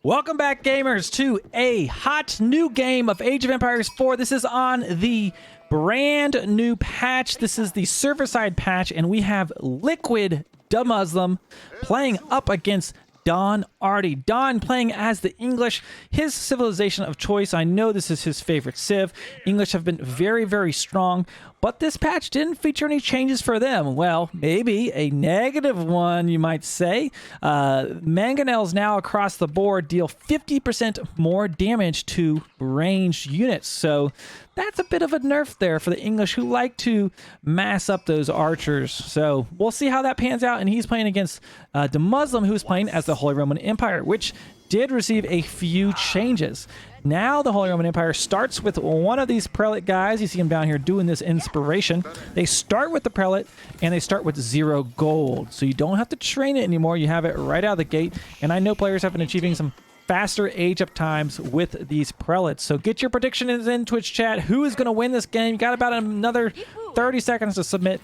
Welcome back, gamers, to a hot new game of Age of Empires 4. This is on the brand new patch. This is the server-side patch, and we have Liquid the Muslim playing up against Don Artie. Don playing as the English, his civilization of choice. I know this is his favorite civ. English have been very, very strong, but this patch didn't feature any changes for them. Well, maybe a negative one, you might say. Mangonels now across the board deal 50% more damage to ranged units. So that's a bit of a nerf there for the English, who like to mass up those archers. So we'll see how that pans out. And he's playing against the Muslim, who's playing as the Holy Roman Empire, which did receive a few changes. Now the Holy Roman Empire starts with one of these prelate guys. You see him down here doing this inspiration. They start with the prelate, and they start with 0 gold. So you don't have to train it anymore. You have it right out of the gate. And I know players have been achieving some faster age up times with these prelates. So get your predictions in Twitch chat. Who is going to win this game? You got about another 30 seconds to submit.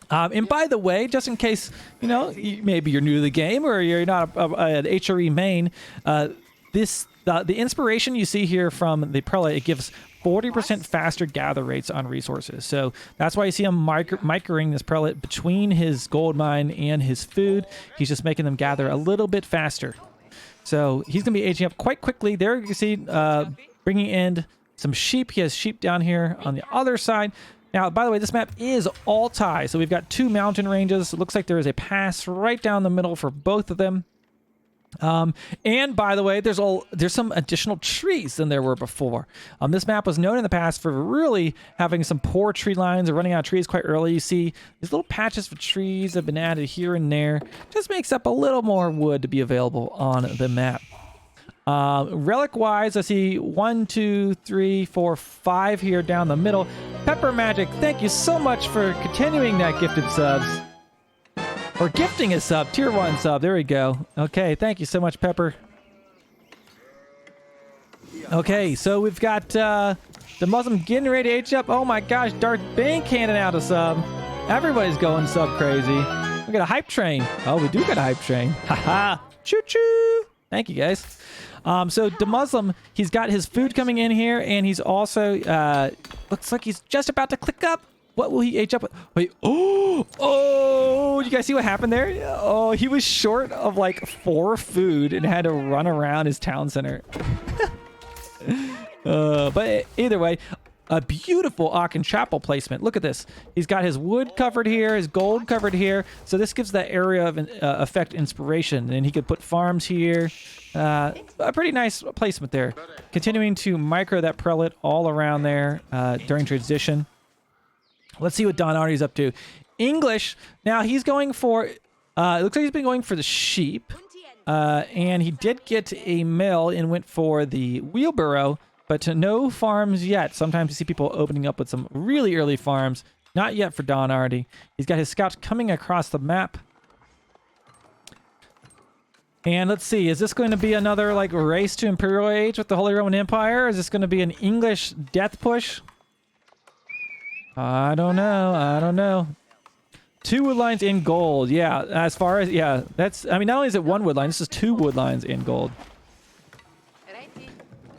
And by the way, just in case, you know, maybe you're new to the game or you're not an HRE main, the inspiration you see here from the prelate, it gives 40% faster gather rates on resources. So that's why you see him microing this prelate between his gold mine and his food. He's just making them gather a little bit faster. So he's going to be aging up quite quickly. There you can see bringing in some sheep. He has sheep down here on the other side. Now, by the way, this map is Altai. So we've got 2 mountain ranges. It looks like there is a pass right down the middle for both of them. And by the way, there's some additional trees than there were before. This map was known in the past for really having some poor tree lines or running out of trees quite early. You see these little patches of trees have been added here and there. Just makes up a little more wood to be available on the map. Relic wise, I see 1, 2, 3, 4, 5 here down the middle. Pepper Magic, thank you so much for continuing that gifted subs. Or gifting a sub, tier 1 sub. There we go. Okay, thank you so much, Pepper. Okay, so we've got the Muslim getting ready to age up. Oh my gosh, Darth Bane handing out a sub. Everybody's going sub crazy. We got a hype train. Oh, we do got a hype train. Haha. Choo-choo. Thank you, guys. So the Muslim, he's got his food coming in here, and he's also, looks like he's just about to click up. What will he age up with? Wait, oh, you guys see what happened there? Oh, he was short of like 4 food and had to run around his town center. But either way, a beautiful Aachen Chapel placement. Look at this. He's got his wood covered here, his gold covered here. So this gives that area of effect inspiration. And he could put farms here. A pretty nice placement there. Continuing to micro that prelate all around there during transition. Let's see what Don Artie's up to. English, now he's going for, it looks like he's been going for the sheep. And he did get a mill and went for the wheelbarrow, but to no farms yet. Sometimes you see people opening up with some really early farms. Not yet for Don Artie. He's got his scouts coming across the map. And let's see, is this going to be another like race to Imperial Age with the Holy Roman Empire? Is this going to be an English death push? I don't know. 2 wood lines in gold. Yeah, as far as, yeah, that's, I mean, not only is it 1 wood line, this is 2 wood lines in gold.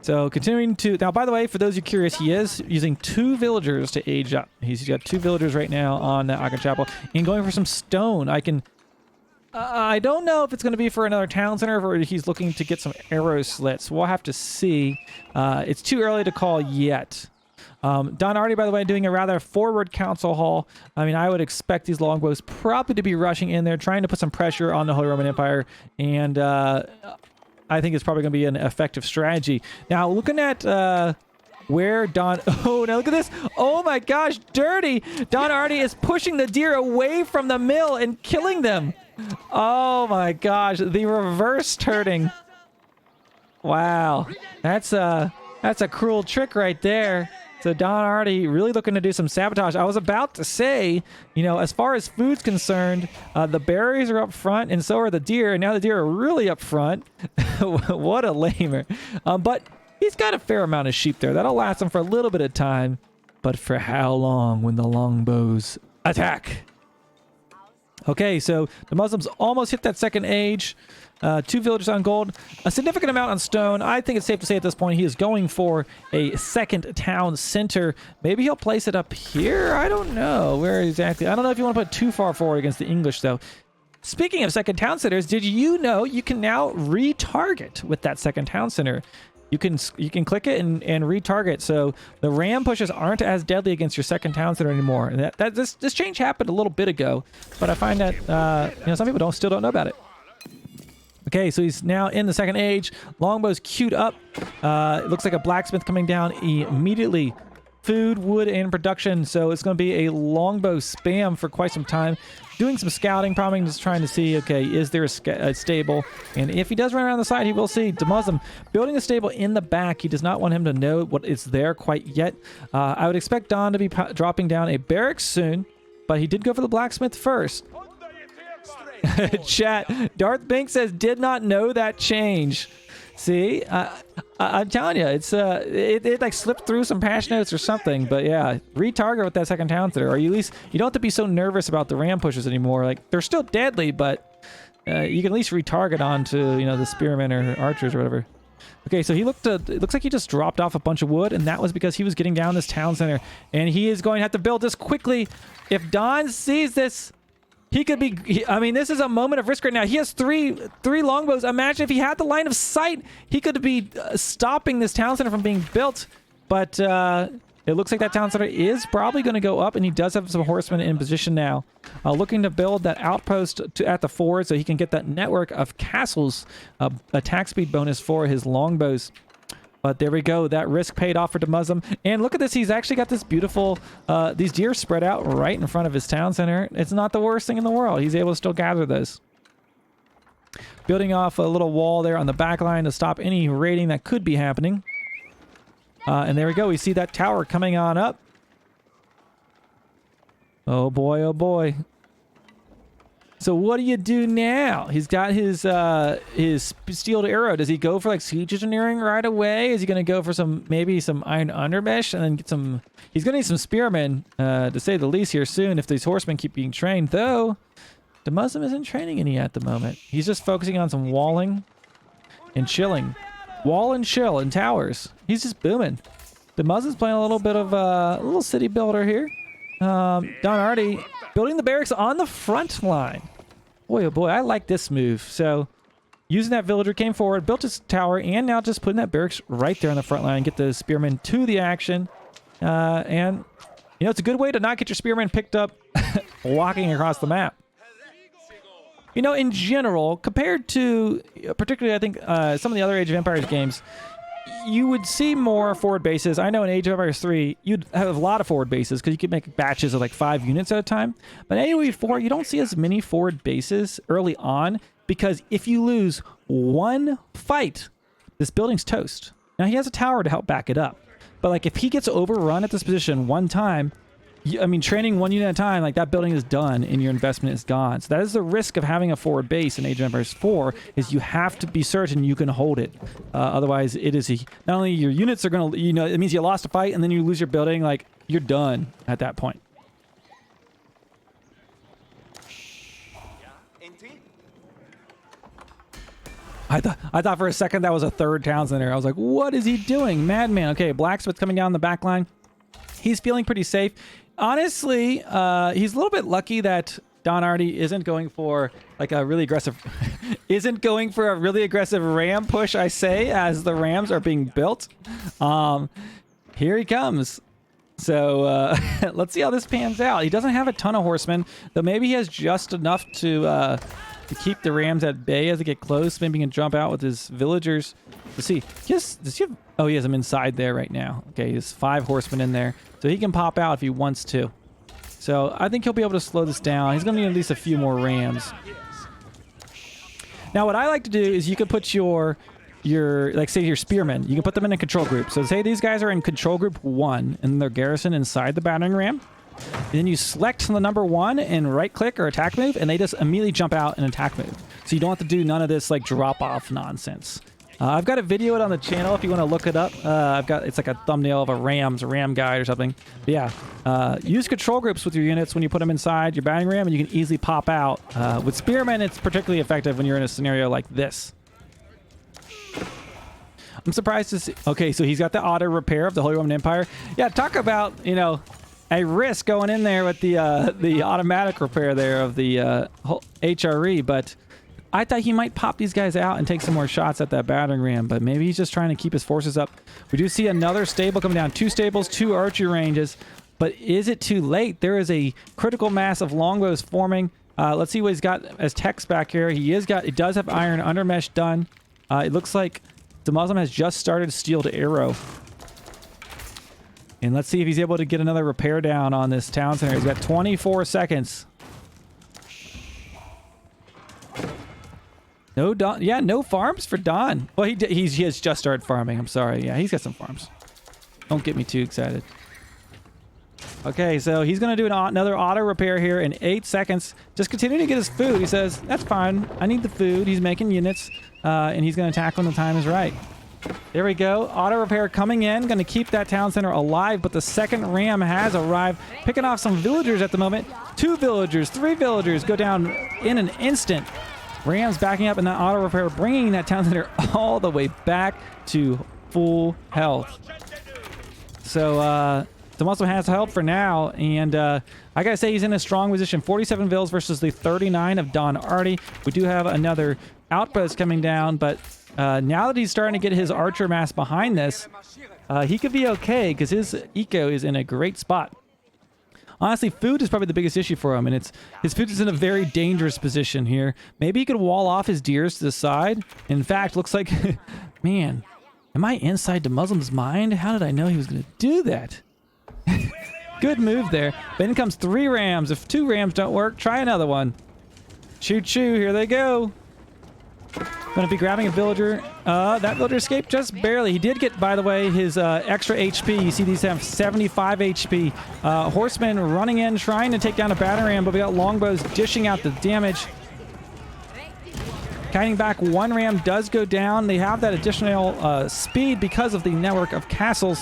So continuing to, now by the way, for those of you curious, he is using 2 villagers to age up. He's got 2 villagers right now on the Aachen Chapel and going for some stone. I don't know if it's going to be for another town center or he's looking to get some arrow slits. We'll have to see. It's too early to call yet. Don Artie, by the way, doing a rather forward council hall. I mean, I would expect these longbows probably to be rushing in there, trying to put some pressure on the Holy Roman Empire. And I think it's probably going to be an effective strategy. Now, looking at where Don... Oh, now look at this. Oh my gosh, dirty. Don Artie is pushing the deer away from the mill and killing them. Oh my gosh, the reverse turning. Wow. That's a cruel trick right there. So Don Artie really looking to do some sabotage. I was about to say, you know, as far as food's concerned, the berries are up front and so are the deer. And now the deer are really up front. What a lamer. But he's got a fair amount of sheep there. That'll last him for a little bit of time. But for how long when the longbows attack? Okay, so the Muslims almost hit that second age. 2 villagers on gold, a significant amount on stone. I think it's safe to say at this point he is going for a second town center. Maybe he'll place it up here. I don't know where exactly. I don't know if you want to put too far forward against the English, though. Speaking of second town centers, did you know you can now retarget with that second town center? You can click it and retarget, so the ram pushes aren't as deadly against your second town center anymore. And this change happened a little bit ago, but I find that some people still don't know about it. Okay, so he's now in the second age. Longbow's queued up. It looks like a blacksmith coming down immediately. Food, wood, and production. So it's going to be a longbow spam for quite some time. Doing some scouting, probably just trying to see, okay, is there a stable? And if he does run around the side, he will see Muslim building a stable in the back. He does not want him to know what is there quite yet. I would expect Don to be dropping down a barracks soon, but he did go for the blacksmith first. Chat, Darth Bink says, did not know that change. See, I'm telling you, it's it like slipped through some patch notes or something. But yeah, retarget with that second town center, or you at least you don't have to be so nervous about the ram pushes anymore. Like they're still deadly, but you can at least retarget onto the spearmen or archers or whatever. Okay, so it looks like he just dropped off a bunch of wood, and that was because he was getting down this town center, and he is going to have to build this quickly. If Don sees this, he could be, I mean, this is a moment of risk right now. He has three longbows. Imagine if he had the line of sight, he could be stopping this town center from being built. But it looks like that town center is probably going to go up, and he does have some horsemen in position now. Looking to build that outpost at the ford so he can get that network of castles, attack speed bonus for his longbows. But there we go. That risk paid off for the Muslim. And look at this. He's actually got this beautiful, these deer spread out right in front of his town center. It's not the worst thing in the world. He's able to still gather those. Building off a little wall there on the back line to stop any raiding that could be happening. And there we go. We see that tower coming on up. Oh boy, oh boy. So what do you do now? He's got his steeled arrow. Does he go for like siege engineering right away? Is he going to go for maybe some iron undermesh and then get some? He's going to need some spearmen, to say the least here soon if these horsemen keep being trained. Though the Muslim isn't training any at the moment. He's just focusing on some walling and chilling. Wall and chill in towers. He's just booming. The Muslim's playing a little bit of a little city builder here. Don Artie building the barracks on the front line. Boy, oh boy, I like this move. So using that villager, came forward, built his tower, and now just putting that barracks right there on the front line, get the spearmen to the action. And it's a good way to not get your spearmen picked up walking across the map. In general, compared to, particularly I think some of the other Age of Empires games, you would see more forward bases. I know in Age of Empires 3, you'd have a lot of forward bases because you could make batches of like 5 units at a time. But in AoE4, you don't see as many forward bases early on because if you lose one fight, this building's toast. Now, he has a tower to help back it up. But like if he gets overrun at this position one time, training 1 unit at a time, like that building is done and your investment is gone. So that is the risk of having a forward base in Age of Empires 4 is you have to be certain you can hold it. Otherwise, it is not only your units are going to, it means you lost a fight and then you lose your building. Like you're done at that point. I thought for a second that was a third town center. I was like, what is he doing? Madman. Okay, blacksmith coming down the back line. He's feeling pretty safe. Honestly, he's a little bit lucky that Don Artie isn't going for like a really aggressive ram push, I say, as the rams are being built. Here he comes. So let's see how this pans out. He doesn't have a ton of horsemen, though maybe he has just enough to keep the rams at bay as they get close. Maybe he can jump out with his villagers. Let's see. Does he have... Oh, he has them inside there right now. Okay, he has 5 horsemen in there. So he can pop out if he wants to. So I think he'll be able to slow this down. He's going to need at least a few more rams. Now, what I like to do is you could put your like, say, your spearmen. You can put them in a control group. So say these guys are in control group 1, and they're garrisoned inside the battering ram. And then you select the number 1 and right-click or attack move, and they just immediately jump out and attack move. So you don't have to do none of this, like, drop-off nonsense. I've got a video it on the channel if you want to look it up. It's like a thumbnail of a ram guide or something. But yeah, use control groups with your units when you put them inside your battering ram, and you can easily pop out. With spearmen, it's particularly effective when you're in a scenario like this. I'm surprised to see. Okay, so he's got the auto repair of the Holy Roman Empire. Yeah, talk about, you know, a risk going in there with the automatic repair there of the HRE, but I thought he might pop these guys out and take some more shots at that battering ram, but maybe he's just trying to keep his forces up. We do see another stable coming down. 2 stables, 2 archery ranges, but is it too late? There is a critical mass of longbows forming. Let's see what he's got as text back here. He does have iron undermesh done. It looks like the Muslim has just started steel to arrow. And let's see if he's able to get another repair down on this town center. He's got 24 seconds. No Don. Yeah, no farms for Don. Well, he has just started farming. I'm sorry. Yeah, he's got some farms. Don't get me too excited. Okay, so he's going to do another auto repair here in 8 seconds. Just continue to get his food. He says, that's fine. I need the food. He's making units, and he's going to attack when the time is right. There we go. Auto repair coming in. Going to keep that town center alive, but the second ram has arrived. Picking off some villagers at the moment. 2 villagers, 3 villagers go down in an instant. Rams backing up in that auto repair, bringing that town center all the way back to full health. So, the Muslim has help for now, and I gotta say he's in a strong position. 47 vills versus the 39 of Don Artie. We do have another outpost coming down, but now that he's starting to get his archer mass behind this, he could be okay because his eco is in a great spot. Honestly, food is probably the biggest issue for him, and his food is in a very dangerous position here. Maybe he could wall off his deers to the side. In fact, looks like, man, am I inside the Muslim's mind? How did I know he was going to do that? Good move there. But in comes 3 rams. If 2 rams don't work, try another one. Choo choo, here they go. Gonna be grabbing a villager. That villager escaped just barely. He did get, by the way, his extra HP. You see these have 75 HP. Horsemen running in, trying to take down a battering ram, but we got longbows dishing out the damage. Kiting back, 1 ram does go down. They have that additional speed because of the network of castles.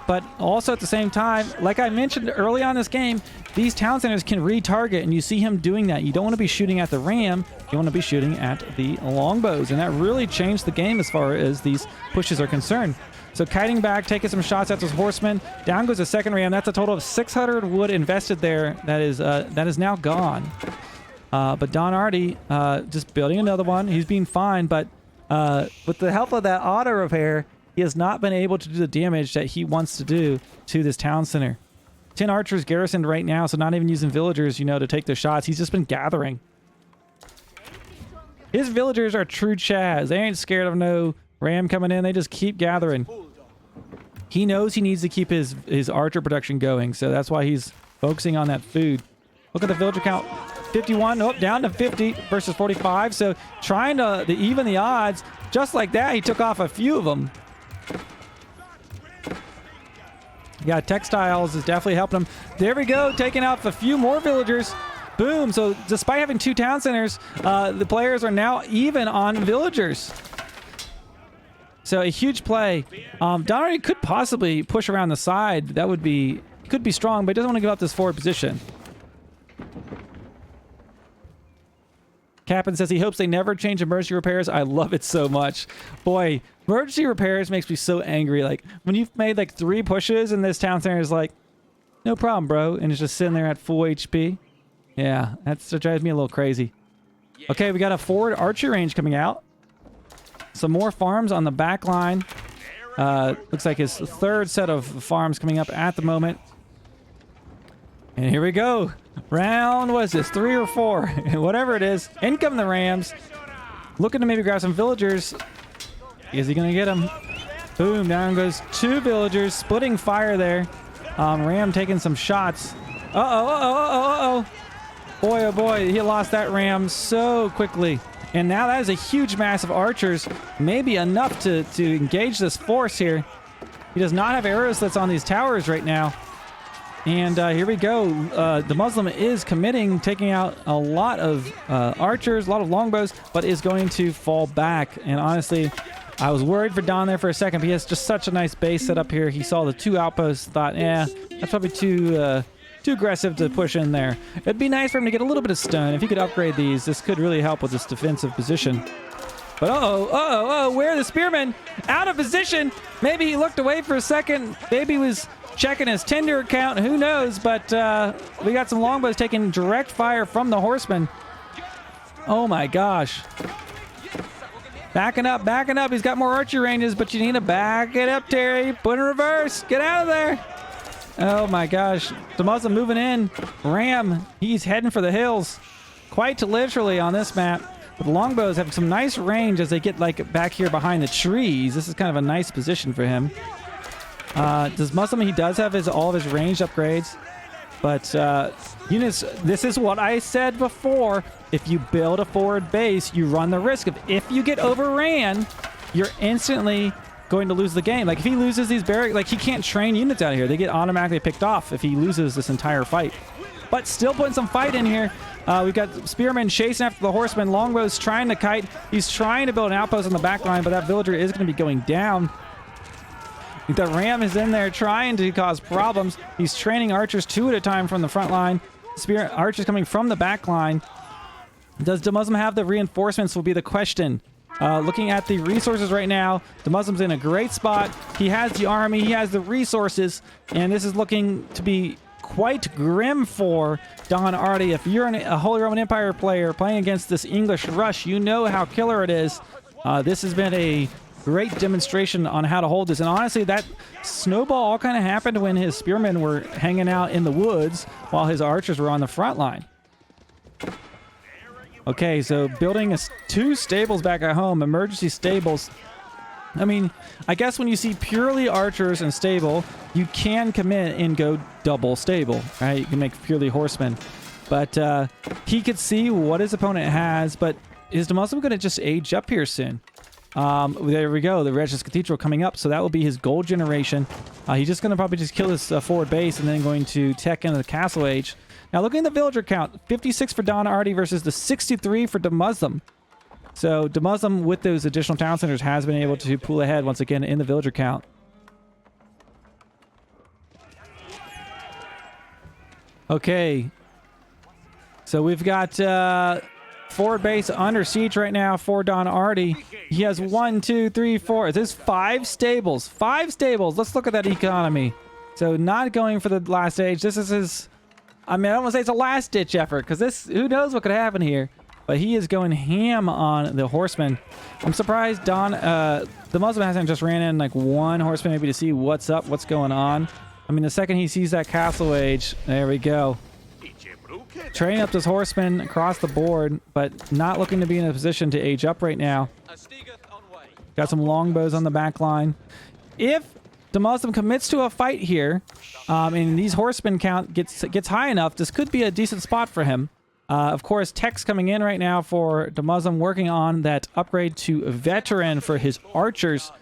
But also at the same time, like I mentioned early on in this game, these town centers can retarget, and you see him doing that. You don't want to be shooting at the ram, you want to be shooting at the longbows, and that really changed the game as far as these pushes are concerned. So kiting back, taking some shots at those horsemen. Down goes the second ram. That's a total of 600 wood invested there. That is now gone. But Don Artie just building another one. He's being fine, but with the help of that auto repair, he has not been able to do the damage that he wants to do to this town center. 10 archers garrisoned right now, so not even using villagers, you know, to take their shots. He's just been gathering. His villagers are true Chaz. They ain't scared of no ram coming in. They just keep gathering. He knows he needs to keep his archer production going, so that's why he's focusing on that food. Look at the villager count. 51, nope, down to 50 versus 45. So trying to even the odds. Just like that, he took off a few of them. Yeah, textiles is definitely helping him. There we go, taking out a few more villagers. Boom. So despite having 2 town centers, the players are now even on villagers. So a huge play. Don Artie could possibly push around the side. That could be strong, but he doesn't want to give up this forward position. Captain says he hopes they never change emergency repairs. I love it so much. Boy, emergency repairs makes me so angry. Like, when you've made like 3 pushes and this town center is like, no problem, bro. And it's just sitting there at full HP. Yeah, that drives me a little crazy. Okay, we got a forward archer range coming out. Some more farms on the back line. Looks like his 3rd set of farms coming up at the moment. And here we go. Round, what is this, 3 or 4? Whatever it is. In come the rams. Looking to maybe grab some villagers. Is he going to get them? Boom, down goes 2 villagers. Splitting fire there. Ram taking some shots. Uh-oh. Boy, oh boy, he lost that ram so quickly. And now that is a huge mass of archers. Maybe enough to engage this force here. He does not have arrow slits on these towers right now. And here we go. The Muslim is committing, taking out a lot of archers, a lot of longbows, but is going to fall back. And honestly, I was worried for Don there for a second, but he has just such a nice base set up here. He saw the 2 outposts, thought, that's probably too aggressive to push in there. It'd be nice for him to get a little bit of stone. If he could upgrade these, this could really help with this defensive position. But where are the spearmen? Out of position. Maybe he looked away for a second. Maybe he was checking his tender account. Who knows? But we got some longbows taking direct fire from the horsemen. Oh my gosh. Backing up, backing up. He's got more archery ranges, but you need to back it up, Terry. Put in reverse. Get out of there. Oh my gosh. The Muslim moving in. Ram, he's heading for the hills. Quite literally on this map. But the longbows have some nice range as they get like back here behind the trees. This is kind of a nice position for him. Does Muslim, he does have all of his ranged upgrades. But units, this is what I said before. If you build a forward base, you run the risk of if you get overran, you're instantly going to lose the game. Like if he loses these barracks, like he can't train units out of here. They get automatically picked off if he loses this entire fight. But still putting some fight in here. We've got spearmen chasing after the horsemen. Longbows trying to kite. He's trying to build an outpost on the back line, but that villager is going to be going down. The ram is in there trying to cause problems. He's training archers 2 at a time from the front line. Archers coming from the back line. Does the Muslim have the reinforcements will be the question. Looking at the resources right now, the Muslim's in a great spot. He has the army, he has the resources, and this is looking to be quite grim for Don Artie. If you're a Holy Roman Empire player playing against this English rush, you know how killer it is. This has been a great demonstration on how to hold this. And honestly, that snowball all kind of happened when his spearmen were hanging out in the woods while his archers were on the front line. Okay, so building 2 stables back at home, emergency stables. I mean, I guess when you see purely archers and stable, you can commit and go double stable, right? You can make purely horsemen. But he could see what his opponent has, but is the Muslim going to just age up here soon? There we go, the Regis Cathedral coming up, so that will be his gold generation. He's just going to probably just kill this forward base and then going to tech into the castle age. Now looking at the villager count, 56 for Don Artie versus the 63 for the Muslim. So the Muslim with those additional town centers has been able to pull ahead once again in the villager count. Okay, so we've got forward base under siege right now for Don Artie. He has 1, 2, 3, 4. There's 5 stables. 5 stables. Let's look at that economy. So not going for the last stage. This is his... I mean, I don't want to say it's a last-ditch effort because this... Who knows what could happen here? But he is going ham on the horsemen. I'm surprised the Muslim hasn't just ran in like 1 horseman maybe to see what's up, what's going on. I mean, the second he sees that castle age, there we go. Training up this horseman across the board, but not looking to be in a position to age up right now. Got some longbows on the back line. If the Muslim commits to a fight here, and these horsemen count gets high enough, this could be a decent spot for him. Of course, tech's coming in right now for the Muslim, working on that upgrade to veteran for his archers.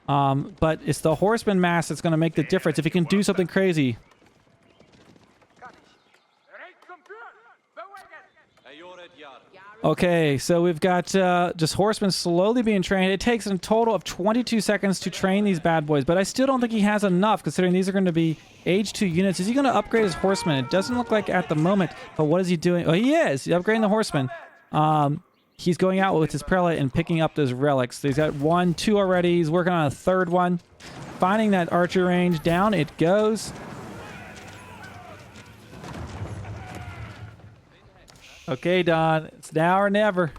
But it's the horseman mass that's going to make the difference if he can do something crazy. Okay, so we've got just horsemen slowly being trained. It takes a total of 22 seconds to train these bad boys, but I still don't think he has enough considering these are going to be age 2 units. Is he going to upgrade his horsemen? It doesn't look like at the moment, but what is he doing? Oh, he is! He's upgrading the horsemen. He's going out with his prelate and picking up those relics. So he's got 1, 2 already. He's working on a 3rd one. Finding that archer range. Down it goes. Okay, Don. It's now or never.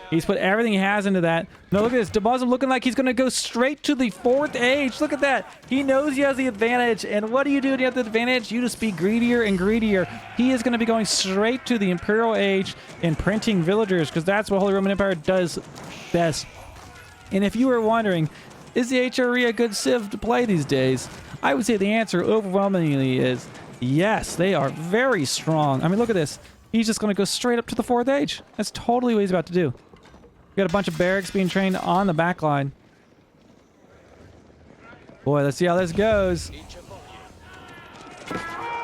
He's put everything he has into that. No, look at this. The Muslim looking like he's going to go straight to the 4th age. Look at that. He knows he has the advantage. And what do you do when you have the advantage? You just be greedier and greedier. He is going to be going straight to the Imperial age and printing villagers because that's what Holy Roman Empire does best. And if you were wondering, is the HRE a good civ to play these days? I would say the answer overwhelmingly is yes. They are very strong. I mean, look at this. He's just going to go straight up to the 4th age. That's totally what he's about to do. We got a bunch of barracks being trained on the back line. Boy, let's see how this goes.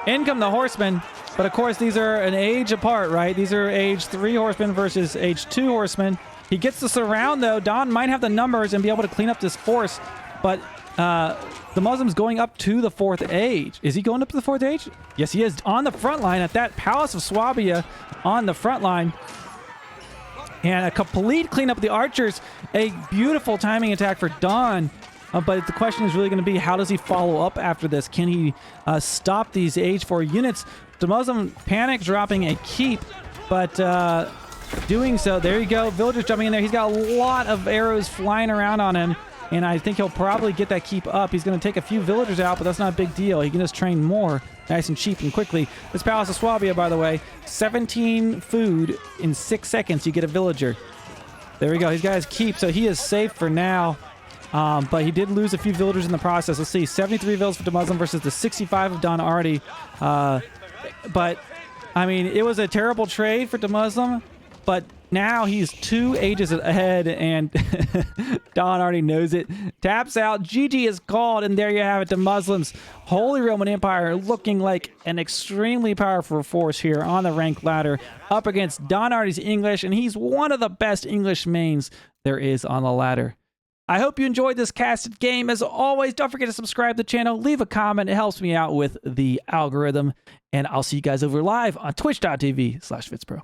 In come the horsemen. But of course, these are an age apart, right? These are age 3 horsemen versus age 2 horsemen. He gets the surround, though. Don might have the numbers and be able to clean up this force. But the Muslim's going up to the 4th age. Is he going up to the 4th age? Yes, he is. On the front line at that Palace of Swabia on the front line. And a complete cleanup of the archers. A beautiful timing attack for Don. But the question is really going to be, how does he follow up after this? Can he stop these age 4 units? The Muslim panic dropping a keep, but doing so, there you go. Villagers jumping in there. He's got a lot of arrows flying around on him, and I think he'll probably get that keep up. He's going to take a few villagers out, but that's not a big deal. He can just train more nice and cheap and quickly. This Palace of Swabia, by the way, 17 food in 6 seconds. You get a villager. There we go. He's got his keep, so he is safe for now. But he did lose a few villagers in the process. Let's see, 73 villas for the Muslim versus the 65 of Don Artie. But, I mean, it was a terrible trade for the Muslim, but now he's 2 ages ahead, and Don Artie knows it. Taps out, GG is called, and there you have it. The Muslims, Holy Roman Empire, looking like an extremely powerful force here on the rank ladder, up against Don Artie's English, and he's one of the best English mains there is on the ladder. I hope you enjoyed this casted game. As always, don't forget to subscribe to the channel, leave a comment. It helps me out with the algorithm. And I'll see you guys over live on twitch.tv/FitzBro.